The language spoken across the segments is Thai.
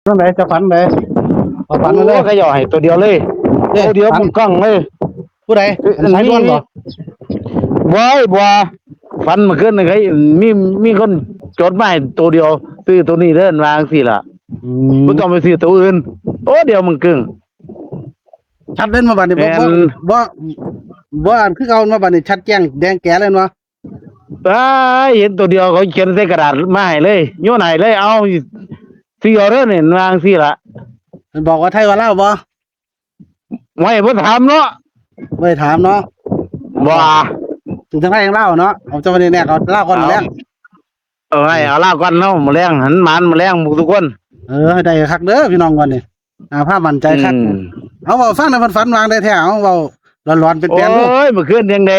นั่นไหนจะฝันไหนฝันมาเลย ก็ย่อให้ตัวเดียวเลยตัวเดียวมึงกล้องเลย ผู้ใดใช้ด้วนบ่ บ่ฟันมาขึ้นเลยมีคนจดหมายตัวเดียวซื้อตัวนี้เดินวางสิล่ะมึงต้องไปซื้อตัวอื่นตัวเดียวมึงกึ่ง ชัดเล่นมาบัดนี้บ่อ่านคือเอามาบัดนี้ชัดแจ้งแดงแก่เลยเนาะ เห็นตัวเดียวเขาเขียนใส่กระดาษมาให้เลยโยนให้เลยเอาซื้อเอาเด้อเนี่ยวางสิล่ะ มันบอกว่าไทยว่าเล่าบ่ ไม่บ่ถามเนาะ ไม่ได้ถามเนาะ บ่ ถึงทางไทยยังเล่าเนาะเอาจะมาเนี่ยเอาเล่าก่อนแล้ว เอาลาก่อนเนาะมื้อแรงหันหมานมื้อแรงหมู่ทุกคน ให้ได้คักเด้อพี่น้องก่อนนี่ภาพมั่นใจคักเอาเว้าฟังนะฝันวางได้แท้เอาเว้าร้อนๆเป็นแปลนลูก โอ้ยเมื่อคืนยังได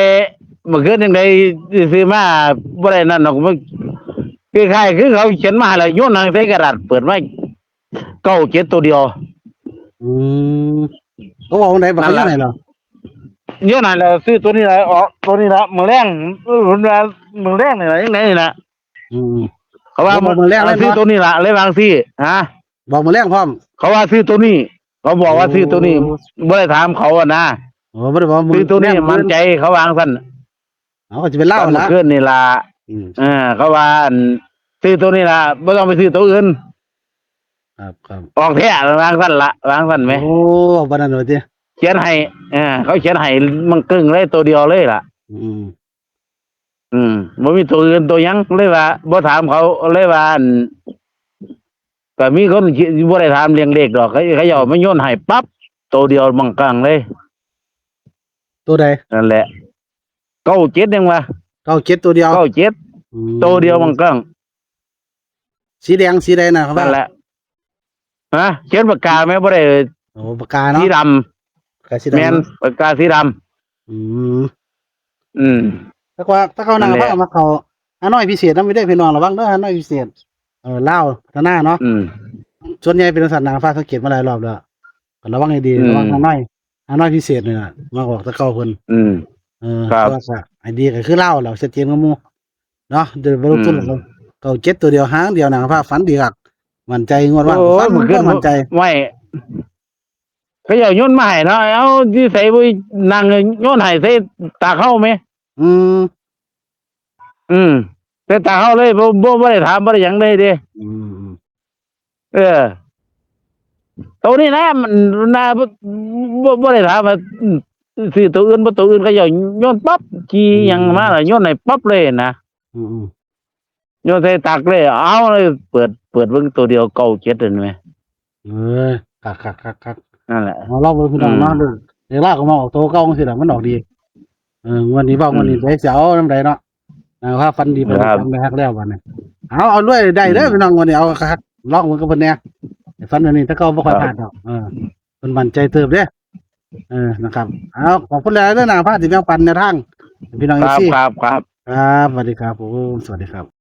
ซื้อมาบ่ได้นั่นดอกมันคือใครคือเขาเขียนมาแล้วโยนใส่กระดาษเปิดไว้97ตัวเดียว เขาบอกว่าไหนบอกเขาอย่างไหนเหรอ โยนให้แล้วซื้อตัวนี้ล่ะออกตัวนี้ล่ะมื้อแรงรุ่นว่ามื้อแรงนี่ล่ะจังได๋นี่ล่ะเขาว่ามื้อแรงซื้อตัวนี้ล่ะเลยวางสิฮะ บอกมาแรงพร้อม เขาว่าซื้อตัวนี้ เขาบอกว่าซื้อตัวนี้บ่ได้ถามเขาอ่ะนะ ไม่ได้บอก ซื้อตัวนี้มั่นใจเขาวางซั่น เขาก็จะเป็นเล่า เมื่ ละ อคืนนี่ล่ะเขาว่าซื้อตัวนี้ล่ะบ่ต้องไปซื้อตัวอื่น ครับ ออกแท้วางซั่นละวางซั่นไหม โอ้บ้านนั้นเลยที เขียนให้เขาเขียนให้มันกึ่งเลยตัวเดียวเลยล่ะบ่มีตัวอื่นตัวหยังเลยว่าบ่ถามเขาเลยว่าก็มีคนบ่ได้ถามเลี้ยงเลขดอกเขาเอามาโยนให้ปั๊บตัวเดียวมังกลางเลย ตัวใด นั่นแหละ97ยังว่า 97ตัวเดียว 97ตัวเดียวมังกลาง สีแดงสีใดนะครับ นั่นแหละเขียนปากกาไหมบ่ได้ โอ้ปากกาเนาะ สีดำ ปากกาสีดำ แม่นปากกาสีดำ ถ้าเขานั่งเขามาเขาน้อยพิเศษนั่นไม่ได้พี่น้องระวังเด้อน้อยพิเศษเล่าท่าหน้าเนาะส่วนใหญ่เป็นสัตว์นางฟ้าสังเกตมาหลายรอบแล้วก็ระวังให้ดีระวังน้อยพิเศษนี่น่ะมาบอกตะเกาเพิ่นครับไอ้ดีก็คือเล่าเราชัดเจนกับหมู่เนาะเดี๋ยวบ่ลงทุนหรอก97ตัวเดียวหางเดียวนางฟ้าฝันดีคักมั่นใจงวดว่าฝันมั่นใจ ไม่เขาเอาโยนมาให้เนาะเอาที่ใส่บ่นั่งโยนให้ใส่ตาเข้าไหมแต่ตาเข้าเลยบ่ได้ถามบ่ได้หยังเลยเด้ตัวนี้นะมันน่าบ่ได้ถามว่าซื้อตัวอื่นบ่ตัวอื่นเขาเอาโยนปั๊บขี้หยังมาแล้วโยนให้ปั๊บเลยนะโยนใส่ตักเลยเอาเลยเปิดเบิ่งตัวเดียว97เห็นไหมคักนั่นแหละเราไปพี่น้องเนาะเดี๋ยวลากออกมาออกโตเก่าสิล่ะมันออกดีวันนี้วันนี้ได้เจ้าน้ำใดเนาะนะครับฟันดีไปทำได้ฮักแล้ววันนี้เอาด้วยได้เด้อพี่น้องวันนี้เอาคักลอกมันก็เพิ่นแน่ฟันอันนี้ถ้าเขาบ่ค่อยผ่านดอกเพิ่นมั่นใจเติบเด้นะครับเอาขอบคุณหลายเด้อนะพาสิแบ่งปันแนวทางพี่น้องอีกทีครับสวัสดีครับผมสวัสดีครับ